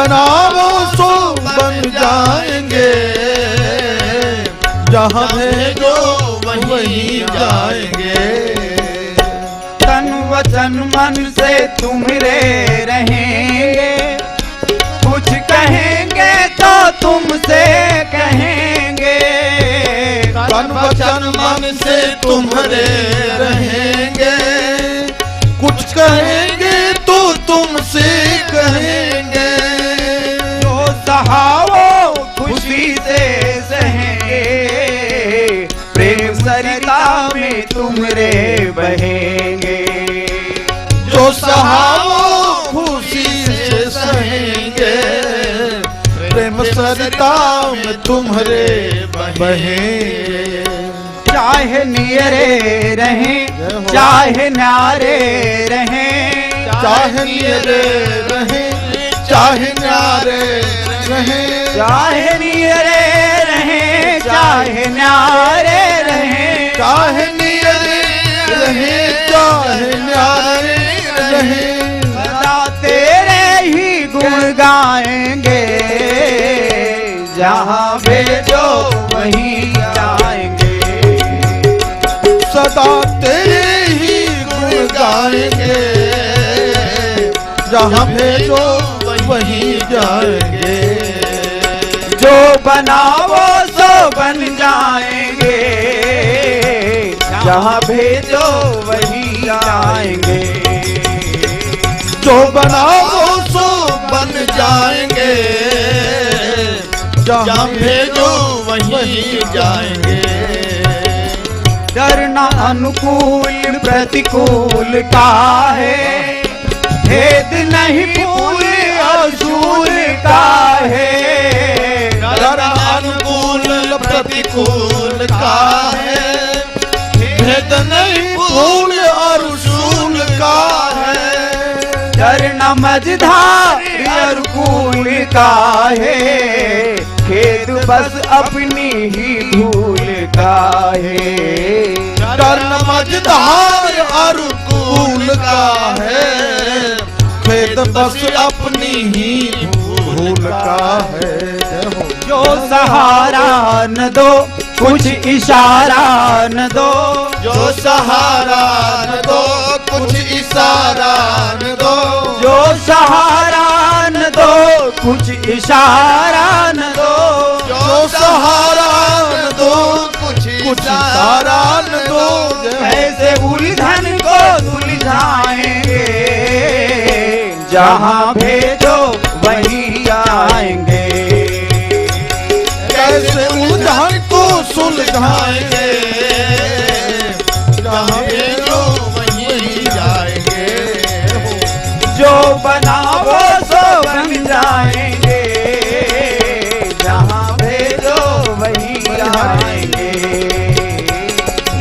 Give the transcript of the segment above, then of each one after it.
बनाओ सो बन जाएंगे, जहाँ भेजो वहीं जाएंगे। तन वचन मन से तुम्हारे रहेंगे, कुछ कहेंगे तो तुमसे कहेंगे। तन वचन मन से तुम्हारे रहेंगे, कुछ कहेंगे तो तुमसे कहेंगे। जो सहाओ खुशी से सहेंगे, प्रेम सरिता में तुमरे बहेंगे। जो सहाओ खुशी से सहेंगे, प्रेम सरिता में तुम्हारे बहेंगे। चाहे नियरे रहें चाहे न्यारे रहें, चाहे नियरे रहें चाहे न्यारे रहें, चाहे नियरे रहें चाहे न्यारे रहें, चाहे नियरे रहें चाहे न्यारे रहें। सदा तेरे ही गुण गाएंगे, जहाँ भेजो वहीं जाएंगे। सदा तेरे ही गुण गाएंगे, जहाँ भेजो वहीं जाएंगे। जो बनाओ सो बन जाएंगे, जहाँ भेजो वहीं जाएंगे। जो बनाओ सो बन जाएंगे, जहाँ भेजो वहीं जाएंगे। डरना अनुकूल प्रतिकूल का है, भेद नहीं फूल असूल का है। डर अनुकूल प्रतिकूल का है, भेद नहीं फूल और उसूल का है। डरना मझधार अनुकूल का है, खेद बस अपनी ही भूल का है। डर मझधार अनुकूल का है, खेद बस अपनी ही भूल का है। जो सहारा न दो कुछ इशारा न दो, जो सहारा न दो कुछ इशारा न दो, जो सहारा न दो कुछ इशारा न दो, जो सहारा न दो कुछ इशारा न दो। ऐसे उलझन को सुलझाएंगे, जहाँ भेजो वहीं आएंगे। कैसे उलझन को सुलझाएंगे, जहाँ भेजो वहीं जाएंगे। जो बनाओ सो बन जाएंगे, जहाँ भेजो वहीं जाएंगे।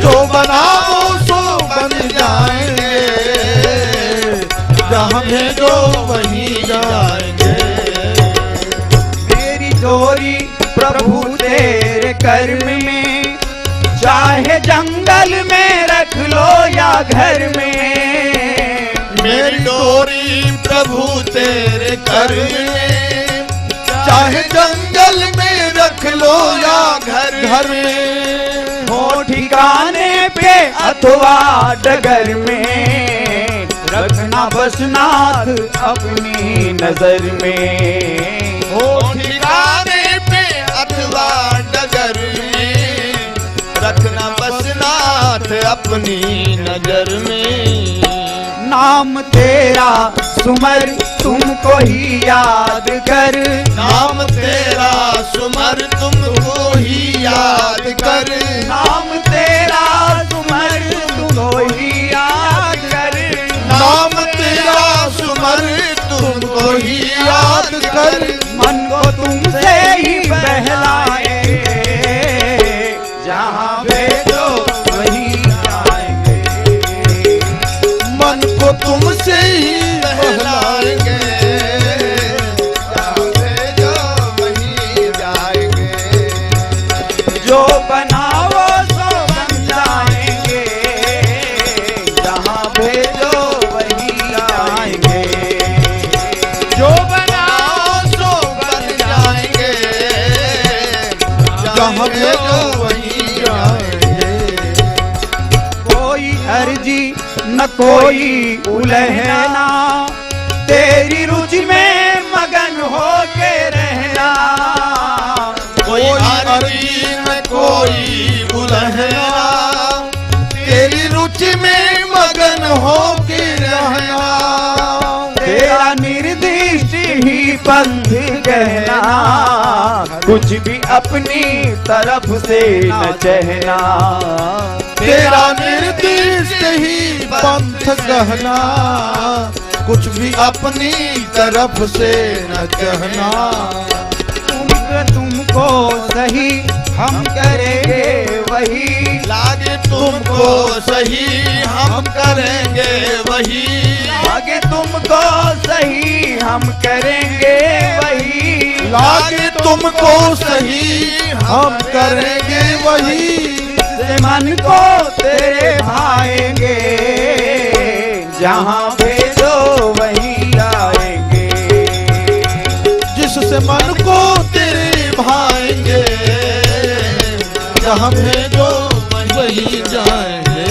जो बनाओ सो बन जाएंगे, जहाँ भेजो वहीं जाएंगे। मेरी डोरी प्रभु तेरे कर्म में, चाहे जंगल में रख लो या घर में। मेरी डोरी प्रभु तेरे कर्म में, चाहे जंगल में रख लो या घर में। हो ठिकाने पे अथवा डगर में, रखना बस नाथ अपनी नजर में। हो ठिकाने पे अथवा डगर में, रखना बस नाथ अपनी नजर में। नाम तेरा सुमर तुमको ही याद कर, नाम तेरा सुमर तुमको ही याद कर। नाम तेरा सुमर तुमको ही याद कर, नाम तेरा सुमर तुमको ही याद कर। मन को तुमसे ही बहलाएंगे, जहाँ भेजो वहीं जाएंगे। मन को तुमसे ही बहलाएंगे, जहाँ भेजो वहीं जाएंगे। जो बनाओ सो बन जाएंगे, जहाँ भेजो वहीं जाएंगे। जो बनाओ जहाँ भेजो वहीं जाएंगे। कोई अर्जी न कोई उलहना, तेरी रुचि में मगन हो के रहना। कोई अर्जी न कोई उलहना, तेरी रुचि में मगन हो के रहना। तेरा निर्दिष्ट ही पंथ कहना, कुछ भी अपनी तरफ से न कहना। तेरा निर्दिष्ट ही पंथ कहना, कुछ भी अपनी तरफ से न कहना। तुमको सही हम करेंगे वही, लागे तुमको सही हम करेंगे वही। लागे तुमको सही हम करेंगे वही। लागे तुमको सही हम करेंगे वही। जिससे मन को तेरे भाएंगे, जहाँ भेजो वहीं आएंगे। जिससे मन को तेरे भाएंगे, जहाँ भेजो वहीं जाएंगे।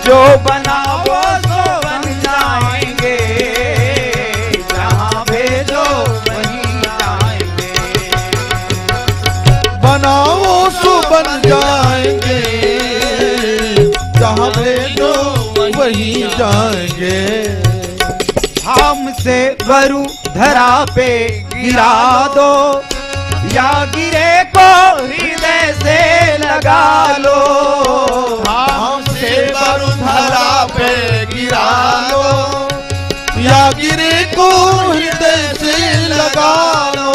जो बनाओ सो बन जाएंगे, जहाँ भेजो वहीं जाएंगे। बनाओ सो बन जाएंगे, जहाँ भेजो वहीं जाएंगे। हमसे वरु धरा पे गिरा दो, या गिरे को हृदय से लगा लो। हमसे वरुधरा पे गिरा लो, या गिरे को हृदय से लगा लो।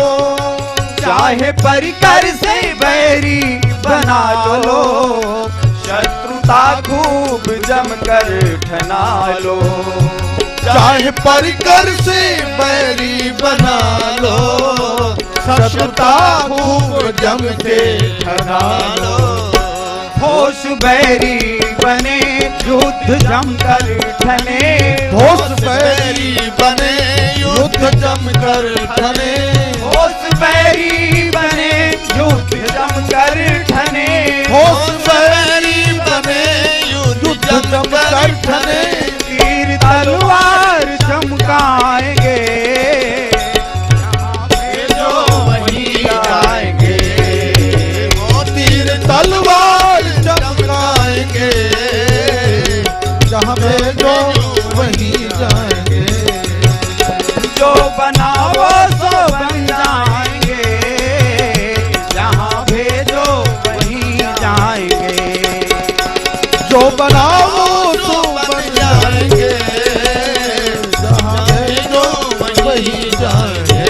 चाहे परिकर से बैरी बना लो, शत्रुता खूब जमकर ठना लो। चाहे परिकर से बैरी बना लो, शत्रुता खूब जम के ठना लो। होश बैरी बने युद्ध जमकर ठने। होश बैरी बने युद्ध जमकर ठने। होश बैरी बने युद्ध जमकर ठने। होश बैरी बने युद्ध जमकर ठने। तीर तलवार चमकाएंगे, जो वहीं आएंगे। वो तीर तलवार चमकाएंगे, जहाँ भेजो वहीं जाएंगे। जो बनाओ सो बन जाएंगे, जहाँ भेजो वहीं जाएंगे। जो बनाओ सो बन जाएंगे, जहाँ भेजो वहीं जाएंगे।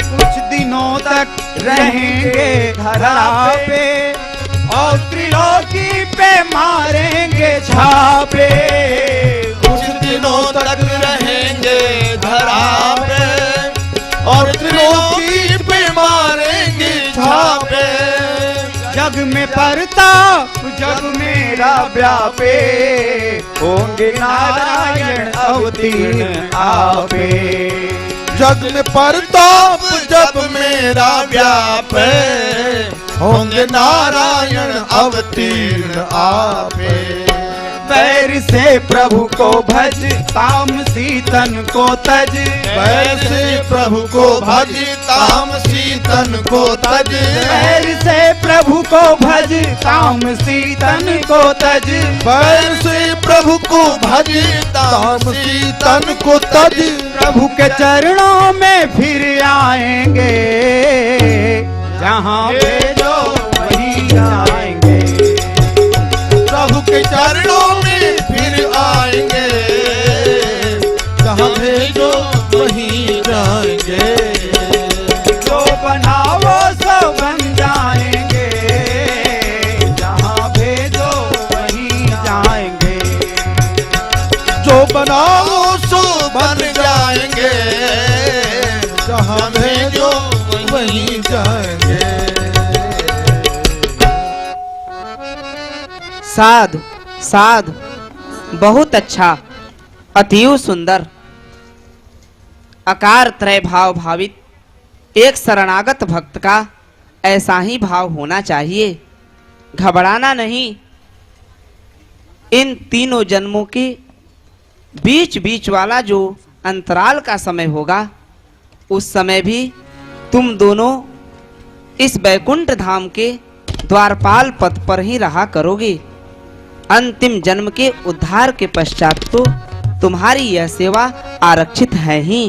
कुछ दिनों तक रहेंगे धरा पे, और त्रिलोकी पे मारेंगे छापे। कुछ दिनों तक रहेंगे धरा पे, और त्रिलोकी पे मारेंगे छापे। जग में परताप जग मेरा व्यापे, होंगे नारायण अवतीर्ण आपे। जग में परताप जब मेरा व्यापे, होंगे नारायण अवतीर्ण आपे। पैर से प्रभु को भज, तामसी तन को तज। पैर से प्रभु को भज, तामसी तन को तज। पैर से प्रभु को भज, तामसी तन को तज। पैर से प्रभु को भज, तामसी तन को तज। प्रभु के चरणों में फिर आएंगे, जहाँ भेजो वहीं आएंगे। प्रभु के चरणों में फिर आएंगे, जहाँ भेजो वहीं जाएंगे। जो बनाओ सो बन जाएंगे, जहाँ भेजो वहीं जाएंगे। जो बनाओ सो बन जाएंगे, जहाँ भेजो वहीं जाएंगे। साधु साधु, बहुत अच्छा, अतीव सुंदर। आकार त्रय भाव भावित एक शरणागत भक्त का ऐसा ही भाव होना चाहिए, घबराना नहीं। इन तीनों जन्मों के बीच बीच वाला जो अंतराल का समय होगा, उस समय भी तुम दोनों इस बैकुंठ धाम के द्वारपाल पद पर ही रहा करोगे। अंतिम जन्म के उद्धार के पश्चात तो तुम्हारी यह सेवा आरक्षित है ही।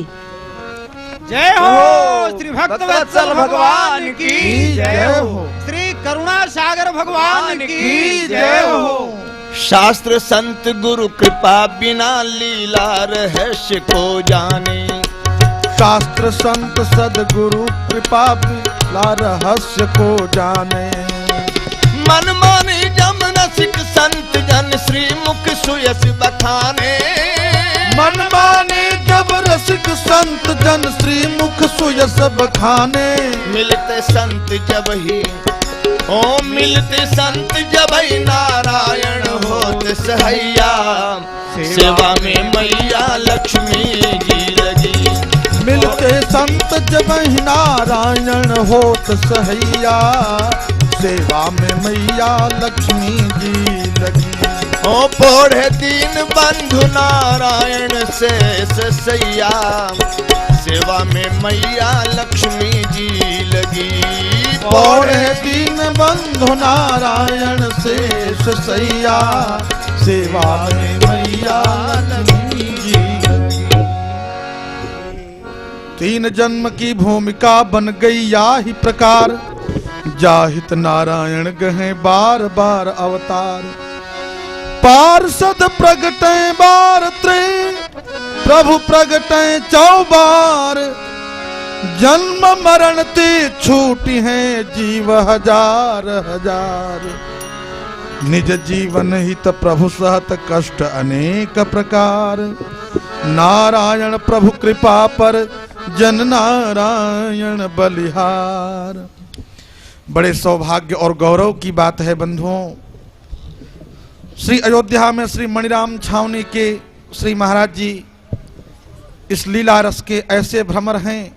जय हो श्री भक्तवत्सल भगवान की जय हो, श्री करुणा सागर भगवान की जय हो। शास्त्र संत गुरु कृपा बिना लीला रहस्य को जाने, शास्त्र संत सदगुरु कृपा बिना रहस्य को जाने। मन माने जमन सिख संत जन श्री मुख सुयस बखाने, मन माने जब रसिक संत जन श्री मुख सुयस बखाने। मिलते संत जब ही ओ मिलते संत जब ही नारायण होत सहैया, सेवा में मैया लक्ष्मी जी लगी। मिलते संत जब ही नारायण होत सहैया, सेवा में मैया लक्ष्मी जी लगी। ओ पोढ़े दीन बंधु नारायण से सैया, सेवा में मैया लक्ष्मी जी लगी। पोढ़े दीन बंधु नारायण से सैया, सेवा में मैया लक्ष्मी जी लगी। तीन जन्म की भूमिका बन गई या ही प्रकार, जाहित नारायण गहे बार बार अवतार। पार्षद प्रगटे बार त्रे, प्रभु प्रगटे चौबार। जन्म मरण ते छूटी हैं जीव हजार हजार। निज जीवन हित प्रभु सहत कष्ट अनेक प्रकार। नारायण प्रभु कृपा पर जन नारायण बलिहार। बड़े सौभाग्य और गौरव की बात है बंधुओं, श्री अयोध्या में श्री मणिराम छावनी के श्री महाराज जी इस लीला रस के ऐसे भ्रमर हैं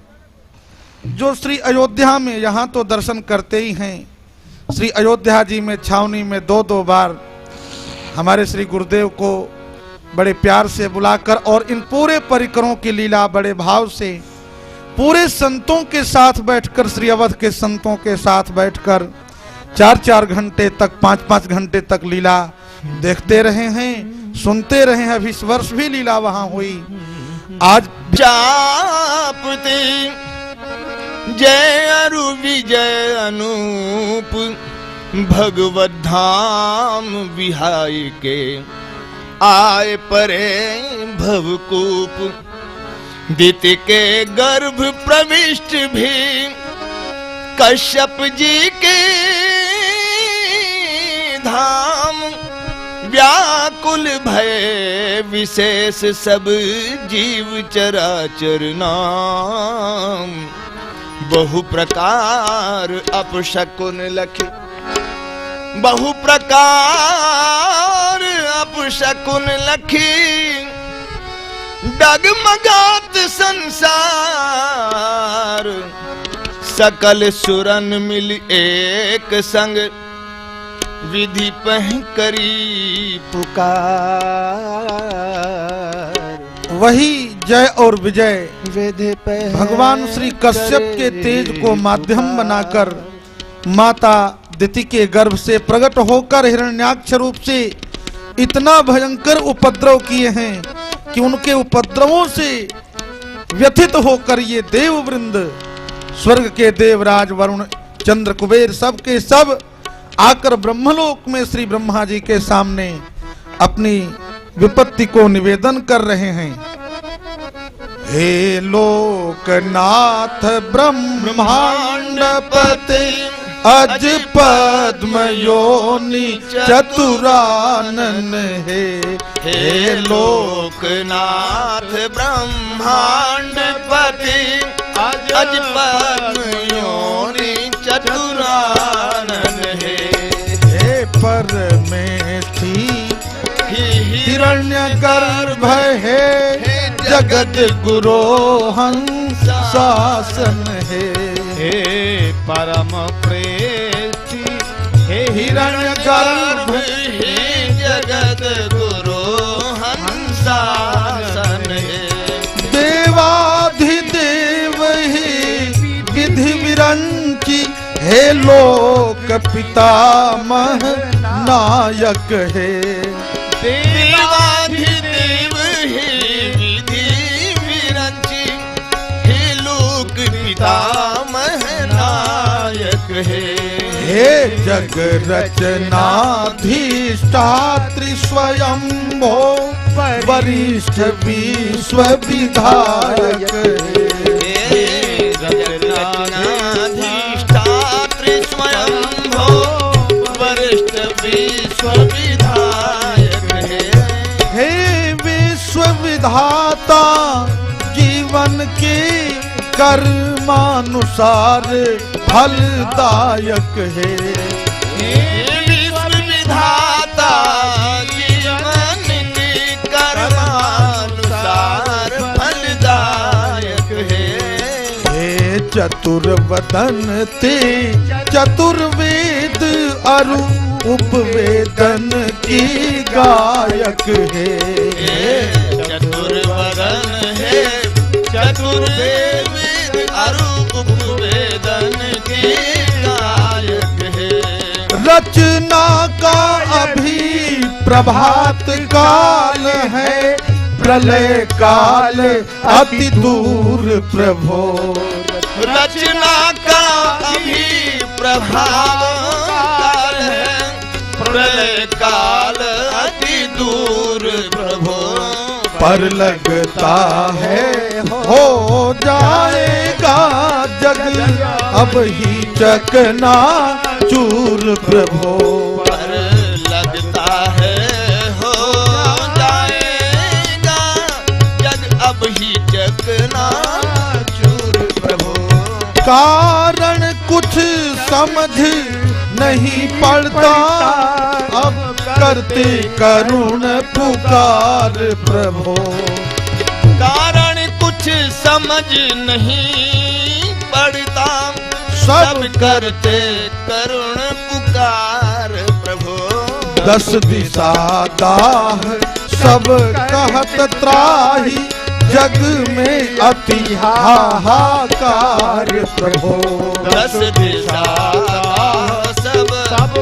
जो श्री अयोध्या में यहाँ तो दर्शन करते ही हैं, श्री अयोध्या जी में छावनी में दो दो बार हमारे श्री गुरुदेव को बड़े प्यार से बुलाकर और इन पूरे परिकरों की लीला बड़े भाव से पूरे संतों के साथ बैठकर, श्री अवध के संतों के साथ बैठकर 4-4 घंटे तक 5-5 घंटे तक लीला देखते रहे हैं, सुनते रहे हैं। अभी इस वर्ष भी लीला वहां हुई। आज जापते जय अरु विजय अनूप, भगवत धाम विहाय के आए परे भवकूप। दिति के गर्भ प्रविष्ट भी कश्यप जी के धाम। व्याकुल भय विशेष सब जीव चराचर नाम। बहु प्रकार अपशकुन लखे, बहु प्रकार अपशकुन लखी। डगमगात संसार, सकल सुरन मिल एक संग। विधि पह करी पुकार। वही जय और विजय भगवान श्री कश्यप के तेज को माध्यम बनाकर माता दिति के गर्भ से प्रकट होकर हिरण्याक्ष रूप से इतना भयंकर उपद्रव किए हैं कि उनके उपद्रवों से व्यथित होकर ये देव वृंद, स्वर्ग के देवराज वरुण चंद्र कुबेर सब के सब आकर ब्रह्मलोक में श्री ब्रह्मा जी के सामने अपनी विपत्ति को निवेदन कर रहे हैं। हे लोकनाथ ब्रह्मांडपते अज पद्म योनि चतुरानन हे। हे लोकनाथ ब्रह्मांडपते अज पद्म योनि चतुरानन हे। हे परमेष्ठी हिरण्यगर्भ हे, जगत गुरो हंस शासन हे। हे परम प्रेती हे हिरण्यगर्भ हे जगत गुरु हंसासन हे देवाधिदेव हे विधि विरंची हे लोक पितामह नायक हे देवाधिदेव हे विधि विरंची हे लोक पितामह नायक हे हे जग रचनाधीष्ठात्री स्वयंभो वरिष्ठ विश्व विधायक हे जगन्नाथाधिष्ठात्री स्वयंभो वरिष्ठ विश्व विधायक हे विश्व विधाता जीवन के कर्मानुसार फलदायक है विश्व विधाता जीवन के कर्मानुसार फलदायक है हे चतुर्वदन ते चतुर्वेद अरु उपवेदन की गायक है चतुर्वदन है चतुर्वेद अरूप वेदन के गायक है रचना का अभी प्रभात काल है प्रलय काल अति दूर प्रभो रचना का अभी प्रभाव काल है प्रलय काल अति दूर प्रभो पर लगता है हो जाएगा जग अब ही चकना चूर प्रभो पर लगता है हो जाएगा जग अब ही चकना चूर प्रभो कारण कुछ समझ नहीं पड़ता अब करते करुण पुकार प्रभो कारण कुछ समझ नहीं पड़ता सब करते करुण पुकार प्रभो दस दिशा दाह सब कहत त्राही जग में अति हाहाकार प्रभो दस दिशा सब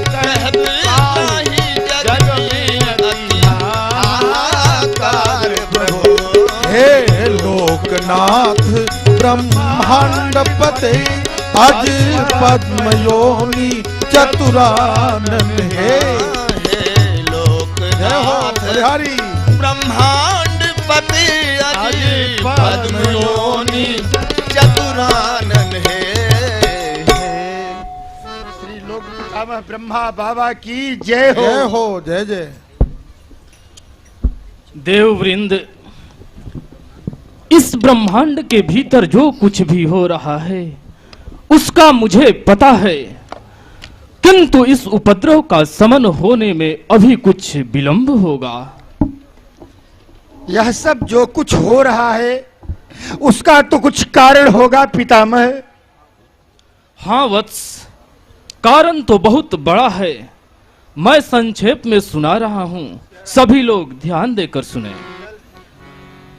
कहत त्राही जग में अति हाहाकार प्रभो हे लोकनाथ ब्रह्मांड पते अज पद्म योनि चतुरानन हे लोकनाथ हरि ब्रह्मांड पति अज पद्म योनि चतुरानन है श्री लोक पितामह ब्रह्मा बाबा की जय हो जय जय देववृंद, इस ब्रह्मांड के भीतर जो कुछ भी हो रहा है उसका मुझे पता है, किंतु इस उपद्रव का शमन होने में अभी कुछ विलंब होगा। यह सब जो कुछ हो रहा है उसका तो कुछ कारण होगा पितामह। हाँ वत्स, कारण तो बहुत बड़ा है। मैं संक्षेप में सुना रहा हूं, सभी लोग ध्यान देकर सुने।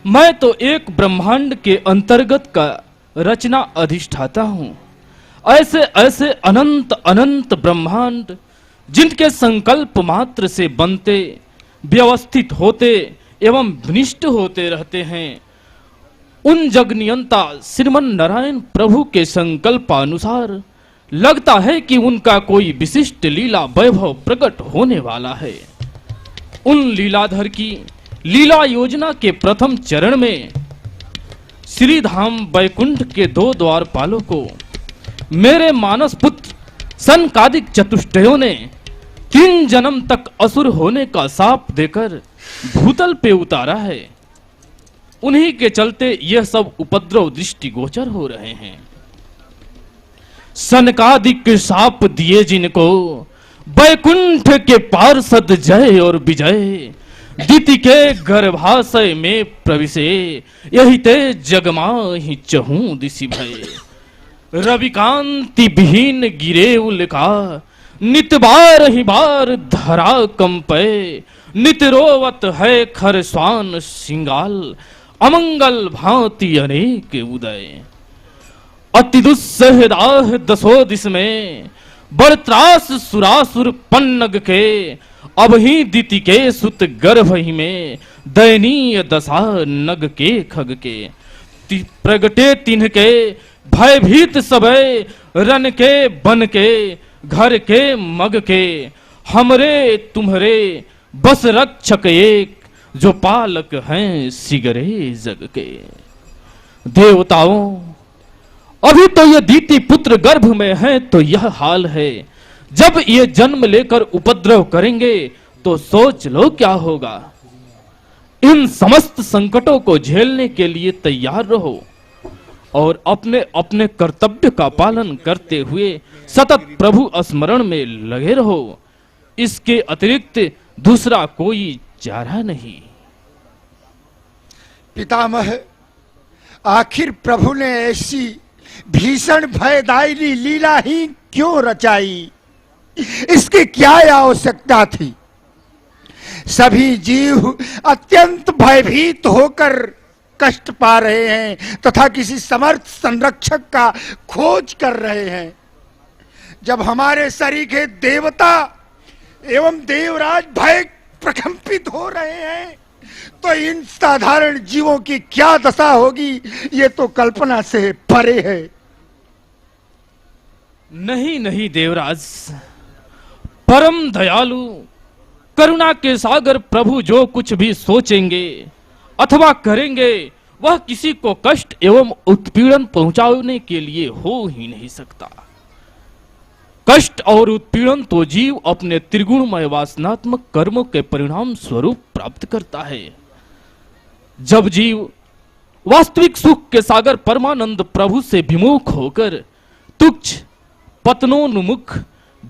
मैं तो एक ब्रह्मांड के अंतर्गत का रचना अधिष्ठाता हूं। ऐसे ऐसे अनंत अनंत ब्रह्मांड जिनके संकल्प मात्र से बनते, व्यवस्थित होते एवं विनिष्ट होते रहते हैं, उन जगनियंता श्रीमन नारायण प्रभु के संकल्पानुसार लगता है कि उनका कोई विशिष्ट लीला वैभव प्रकट होने वाला है। उन लीलाधर की लीला योजना के प्रथम चरण में श्रीधाम वैकुंठ के 2 द्वारपालों को मेरे मानस पुत्र सनकादिक चतुष्टयों ने 3 जन्म तक असुर होने का शाप देकर भूतल पे उतारा है। उन्हीं के चलते यह सब उपद्रव दृष्टिगोचर हो रहे हैं। सनकादिक शाप दिए जिनको वैकुंठ के पार्षद जय और विजय, दिति के गर्भाशय में प्रविशे, यही ते जगमा ही चहूं दिशि भय। रविकांति विहीन गिरे उलका, नित बार ही बार धरा कंपे, नित रोवत है खरस्वान सिंगाल, अमंगल भांति अनेक उदय। अति दुस्सह दाह दसो दिस में, बड़ त्रास सुरासुर पन्नग के, अब ही दिति के सुत गर्भ ही में, दयनीय दशा नग के खग के। प्रगटे तिन्ह के भयभीत सबे, रन के बन के घर के मग के, हमरे तुम्हरे बस रक्षक एक, जो पालक हैं सिगरे जग के। देवताओं, अभी तो ये दीति पुत्र गर्भ में है तो यह हाल है, जब ये जन्म लेकर उपद्रव करेंगे तो सोच लो क्या होगा। इन समस्त संकटों को झेलने के लिए तैयार रहो और अपने अपने कर्तव्य का पालन करते हुए सतत प्रभु स्मरण में लगे रहो। इसके अतिरिक्त दूसरा कोई चारा नहीं। पितामह, आखिर प्रभु ने ऐसी भीषण भयदायिनी लीला ही क्यों रचाई? इसकी क्या आवश्यकता थी? सभी जीव अत्यंत भयभीत होकर कष्ट पा रहे हैं तथा किसी समर्थ संरक्षक का खोज कर रहे हैं। जब हमारे सरीखे देवता एवं देवराज भय प्रकंपित हो रहे हैं तो इन साधारण जीवों की क्या दशा होगी, ये तो कल्पना से परे है। नहीं नहीं देवराज, परम दयालु करुणा के सागर प्रभु जो कुछ भी सोचेंगे अथवा करेंगे वह किसी को कष्ट एवं उत्पीड़न पहुंचाने के लिए हो ही नहीं सकता। कष्ट और उत्पीड़न तो जीव अपने त्रिगुणमय वासनात्मक कर्मों के परिणाम स्वरूप प्राप्त करता है। जब जीव वास्तविक सुख के सागर परमानंद प्रभु से विमुख होकर तुच्छ पतनोन्मुख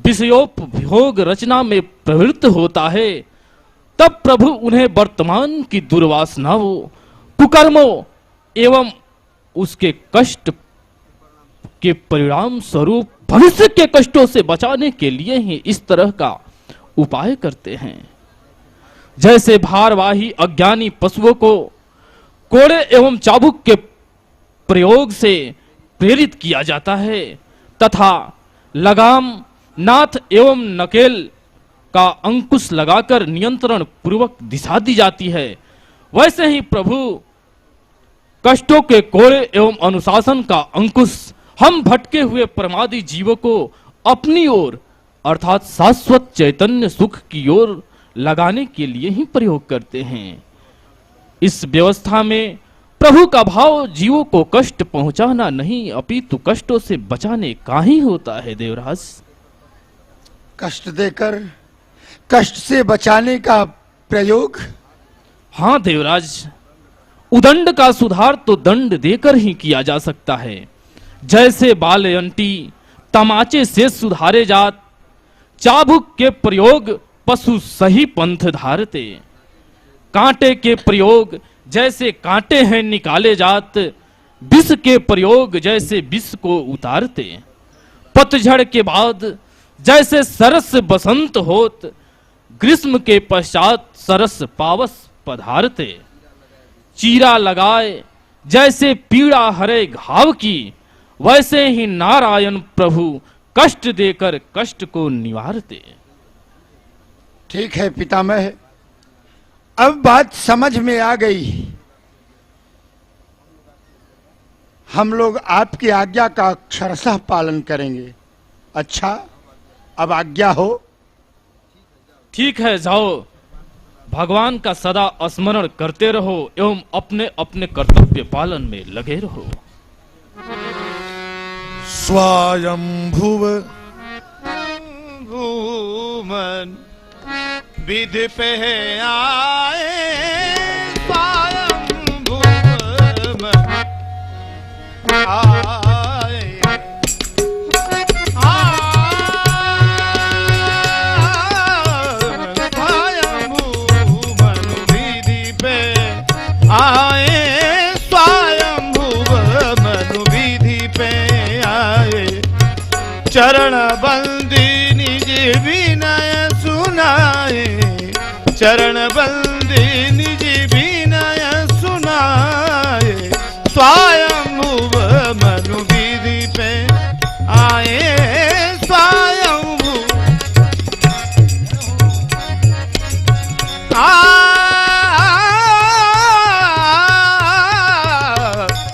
विषयोपभोग रचना में प्रवृत्त होता है, तब प्रभु उन्हें वर्तमान की दुर्वासनाओं, कुकर्मों एवं उसके कष्ट के परिणाम स्वरूप भविष्य के कष्टों से बचाने के लिए ही इस तरह का उपाय करते हैं। जैसे भारवाही अज्ञानी पशुओं को कोड़े एवं चाबुक के प्रयोग से प्रेरित किया जाता है तथा लगाम, नाथ एवं नकेल का अंकुश लगाकर नियंत्रण पूर्वक दिशा दी जाती है, वैसे ही प्रभु कष्टों के कोड़े एवं अनुशासन का अंकुश हम भटके हुए प्रमादी जीवों को अपनी ओर अर्थात शाश्वत चैतन्य सुख की ओर लगाने के लिए ही प्रयोग करते हैं। इस व्यवस्था में प्रभु का भाव जीवों को कष्ट पहुंचाना नहीं अपितु कष्टों से बचाने का ही होता है। देवराज, कष्ट देकर कष्ट से बचाने का प्रयोग? हाँ देवराज, उदंड का सुधार तो दंड देकर ही किया जा सकता है। जैसे बालयंटी तमाचे से सुधारे जात, चाबुक के प्रयोग पशु सही पंथ धारते, कांटे के प्रयोग जैसे कांटे हैं निकाले जात, विष के प्रयोग जैसे विष को उतारते, पतझड़ के बाद जैसे सरस बसंत होत, ग्रीष्म के पश्चात सरस पावस पधारते, चीरा लगाए जैसे पीड़ा हरे घाव की, वैसे ही नारायण प्रभु कष्ट देकर कष्ट को निवारते। ठीक है पितामह, अब बात समझ में आ गई। हम लोग आपकी आज्ञा का अक्षरशः पालन करेंगे। अच्छा, अब आज्ञा हो। ठीक है, जाओ, भगवान का सदा स्मरण करते रहो एवं अपने अपने कर्तव्य पालन में लगे रहो। स्वयंभुव भूमन विधि पे आए, स्वयंभुव आए, आए स्वयंभुव मनु विधि पे आए। चरण बंदी निज विनय सुनाए, चरण बंदी निज विनय सुनाए, स्वयंभुव मनु विधि पे आए, स्वयंभू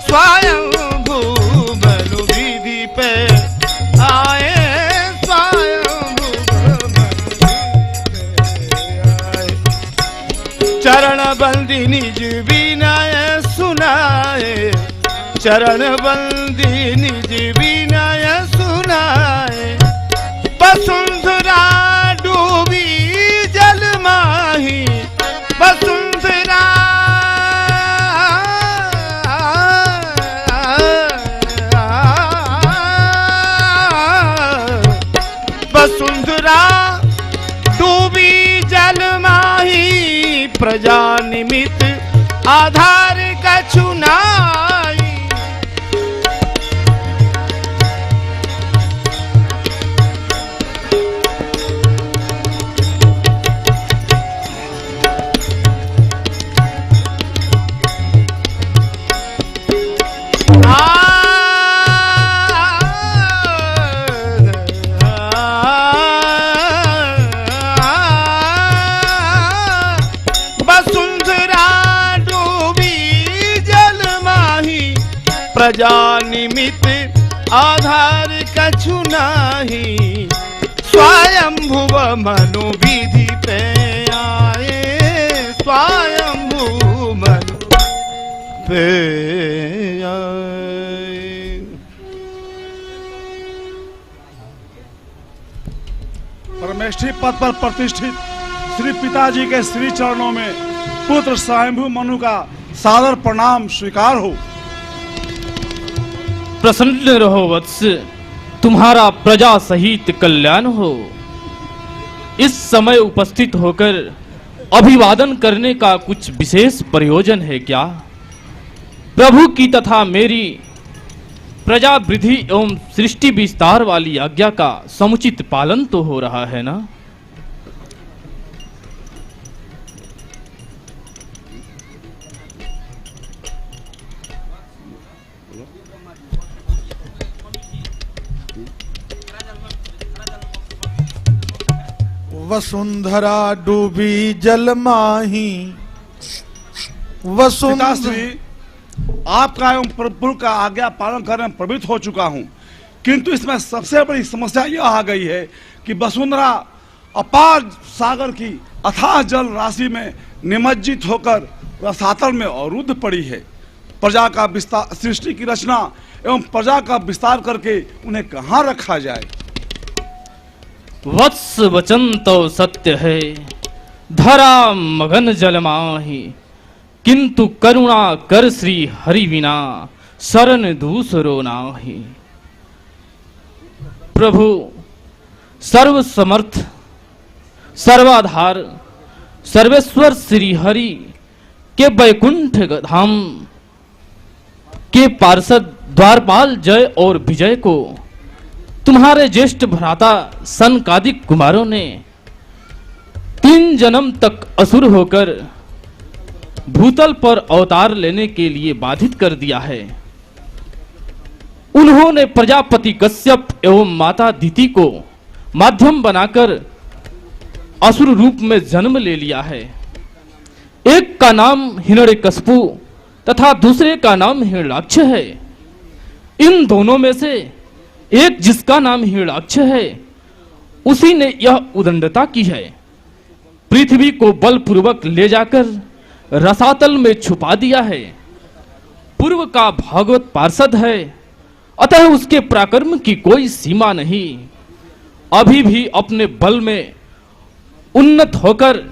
स्वयंभू मनु विधि पे आए, स्वयंभू चरण बंदी निज विनय सुनाए, चरण बंदी निज विनय सुनाए, वसुंधरा डूबी जल माही, वसुंधरा वसुंधरा डूबी जल माही, प्रजा निमित्त आधार कछु नाई, प्रजा निमित्त आधार कछु नाही, स्वयंभुव मनु विधि पे आए, स्वयंभू मनु पे आए। परमेष्ठी पद पर प्रतिष्ठित श्री पिताजी के श्री चरणों में पुत्र स्वयंभू मनु का सादर प्रणाम स्वीकार हो। प्रसन्न रहो वत्स, तुम्हारा प्रजा सहित कल्याण हो। इस समय उपस्थित होकर अभिवादन करने का कुछ विशेष प्रयोजन है क्या? प्रभु की तथा मेरी प्रजा वृद्धि एवं सृष्टि विस्तार वाली आज्ञा का समुचित पालन तो हो रहा है ना? वसुंधरा डूबी जल माही, वसुंधरा आपका एवं प्रभु का आज्ञा पालन करने में प्रवृत्त हो चुका हूं, किंतु इसमें सबसे बड़ी समस्या यह आ गई है कि वसुंधरा अपार सागर की अथाह जल राशि में निमज्जित होकर रसातल में अवरुद्ध पड़ी है। प्रजा का विस्तार, सृष्टि की रचना एवं प्रजा का विस्तार करके उन्हें कहां रखा जाए? वत्स वचन तो सत्य है, धरा मगन जल माही, किंतु करुणा कर श्री हरि बिना शरण दूसरो नाहि। प्रभु सर्व समर्थ, सर्वाधार, सर्वेश्वर श्री हरि के वैकुंठ धाम के पार्षद द्वारपाल जय और विजय को तुम्हारे ज्येष्ठ भ्राता सनकादिक कुमारों ने 3 जन्म तक असुर होकर भूतल पर अवतार लेने के लिए बाधित कर दिया है। उन्होंने प्रजापति कश्यप एवं माता दिति को माध्यम बनाकर असुर रूप में जन्म ले लिया है। एक का नाम हिरण्यकशिपु तथा दूसरे का नाम हिरण्याक्ष है। इन दोनों में से एक जिसका नाम हिरण्याक्ष है उसी ने यह उदंडता की है। पृथ्वी को बलपूर्वक ले जाकर रसातल में छुपा दिया है। पूर्व का भागवत पार्षद है, अतः उसके पराक्रम की कोई सीमा नहीं। अभी भी अपने बल में उन्नत होकर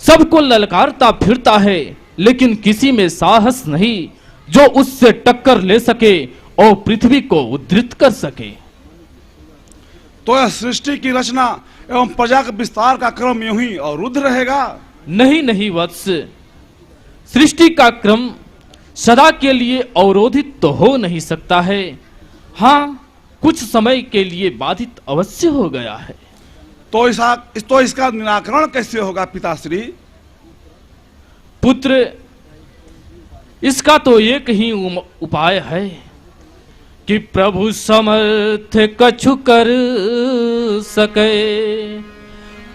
सबको ललकारता फिरता है, लेकिन किसी में साहस नहीं जो उससे टक्कर ले सके और पृथ्वी को उद्धृत कर सके। तो यह सृष्टि की रचना एवं प्रजा के विस्तार का क्रम यूं ही अवरुद्ध रहेगा? नहीं नहीं वत्स, सृष्टि का क्रम सदा के लिए अवरोधित तो हो नहीं सकता है। हाँ, कुछ समय के लिए बाधित अवश्य हो गया है। तो इसका निराकरण कैसे होगा पिताश्री? पुत्र, इसका तो एक ही उपाय है कि प्रभु समर्थ कछु कर सके,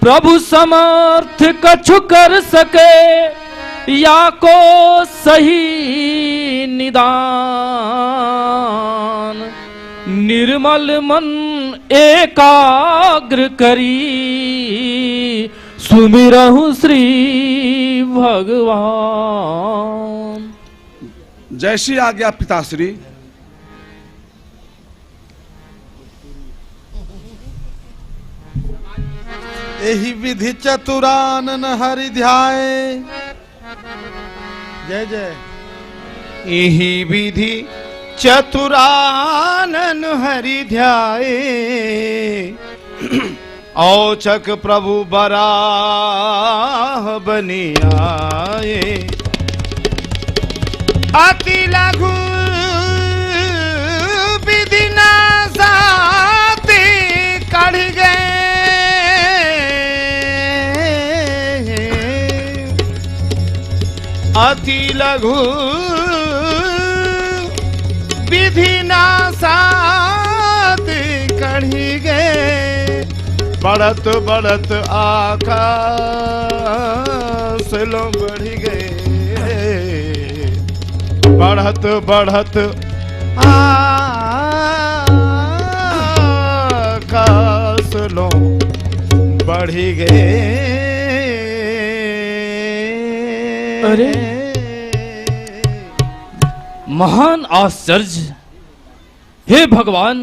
प्रभु समर्थ कछु कर सके, या को सही निदान, निर्मल मन एकाग्र करी, सुमिरहु श्री भगवान। जैसी आज्ञा पिताश्री। एहि विधि चतुरानन हरि ध्याए। जय जय। यही विधि चतुरानन हरि ध्याए, औचक प्रभु बराह बनि आए। अति लघु विधि न साते कढ़ गए, अति लघु विधि ना साथ कढ़ी गए। बढ़त बढ़त आकाश लो बढ़ गए, बढ़त बढ़त आकाश लो बढ़ गए। अरे महान आश्चर्य! हे भगवान,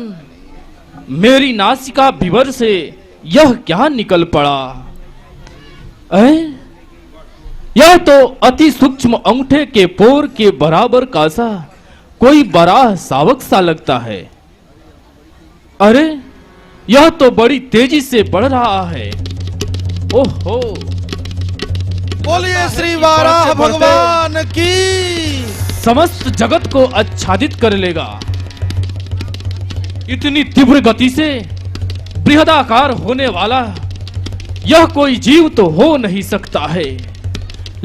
मेरी नासिका विवर से यह क्या निकल पड़ा? यह तो अति सूक्ष्म अंगूठे के पोर के बराबर का सा कोई बराह सावक सा लगता है। अरे यह तो बड़ी तेजी से बढ़ रहा है। ओहो, बोलिए श्री वाराह भगवान की। समस्त जगत को आच्छादित कर लेगा। इतनी तीव्र गति से बृहदाकार होने वाला यह कोई जीव तो हो नहीं सकता है।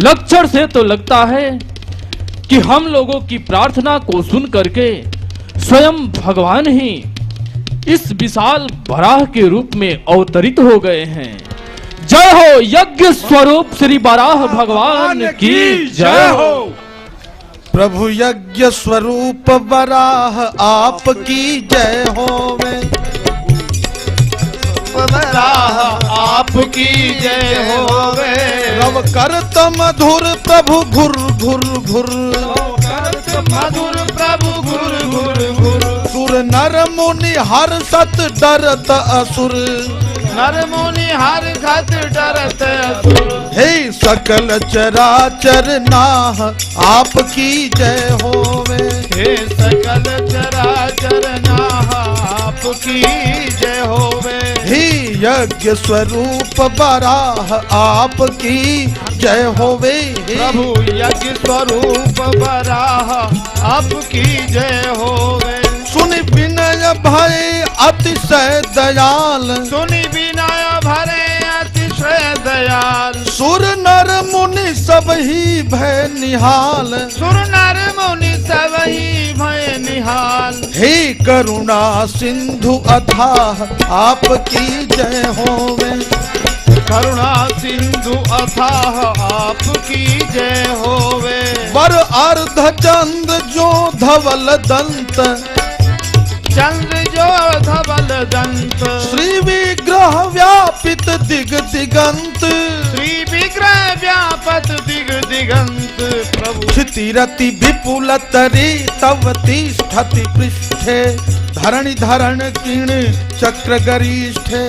लक्षण से तो लगता है कि हम लोगों की प्रार्थना को सुन करके स्वयं भगवान ही इस विशाल बराह के रूप में अवतरित हो गए हैं। जय हो यज्ञ स्वरूप श्री बराह भगवान की जय हो। प्रभु यज्ञ स्वरूप बराह आपकी जय होवे। बराह आपकी जय होवे। रव करत मधुर प्रभु घुर घुर घुर, मधुर प्रभु घुर घुर घुर। सुर नर मुनि हर सत डरत असुर, नर मुनि हर खत डरत असुर। हे सकल चराचर नाह आपकी जय होवे। हे सकल चराचर नाह आपकी जय होवे। हे यज्ञ स्वरूप बराह आपकी जय होवे। प्रभु यज्ञ स्वरूप बराह आपकी जय होवे। सुनि विनय भय अतिशय दयाल, सुनि विनय भरे अतिशय दयाल। सुर नर मुनि सब ही भय निहाल, सुर नर मुनि सब ही भय निहाल। हे करुणा सिंधु अथाह आपकी जय होवे। करुणा सिंधु अथाह आपकी जय होवे। वर अर्ध चंद जो धवल दंत, चंद्र जो धवल दंत। श्री विग्रह व्यापित दिग दिगंत, श्री विग्रह व्यापत दिग दिगंत। प्रभु क्षितिरति विपुल तरी तव तिष्ठति पृष्ठे, धरणि धरण किण चक्र गरिष्ठे।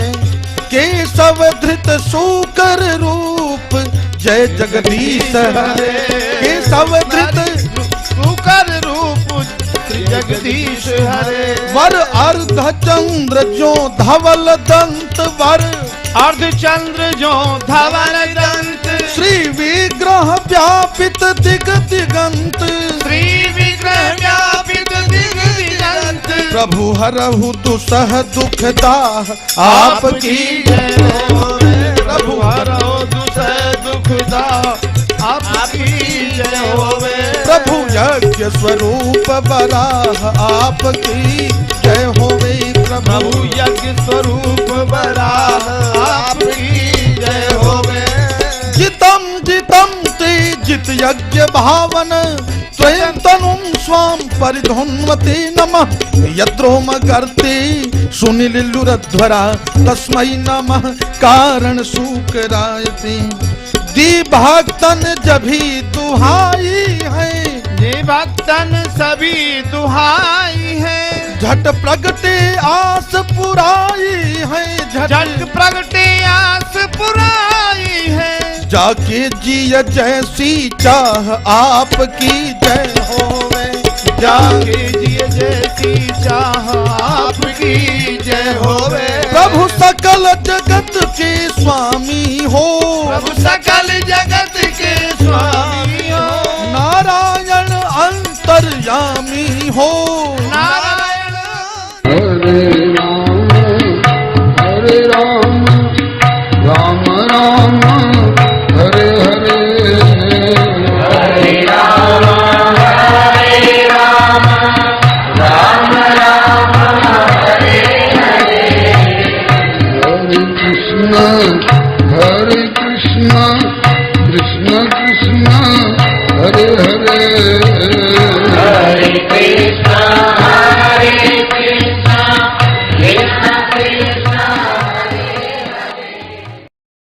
केशव धृत सूकर रूप जय जगदीश हरे। केशव धृत सूकर रूप श्री जगदीश हरे। वर अर्ध चंद्र जो धवल दंत, वर अर्ध चंद्र जो धवल दंत। श्री विग्रह व्यापित दिग दिगंत, श्री विग्रह व्यापित दिग दिगंत। प्रभु हरहु दुसह दुख दाह आपकी जय होवे प्रभु हरो दुसह दुख दाह आपकी जय होवे प्रभु यज्ञ स्वरूप बराह आपकी जय होवे प्रभु प्रभु यज्ञ स्वरूप बराह आपकी जय होवे जितम जितम ते जित यज्ञ भावन स्वयं तनुम स्वाम परिधुन्वते नमः यद्रोम करते सुनीलुरध्वरा तस्मै नमः कारण सूकरायते दी भक्तन जभी दुहाई है ये भक्तन सभी दुहाई है झट प्रगटे आस पुराई है झट प्रगटे आस पुराई है जाके जिय जैसी चाह आपकी जय होवे जाके जिय जैसी चाह आपकी जय होवे प्रभु सकल जगत के स्वामी हो प्रभु सकल जगत के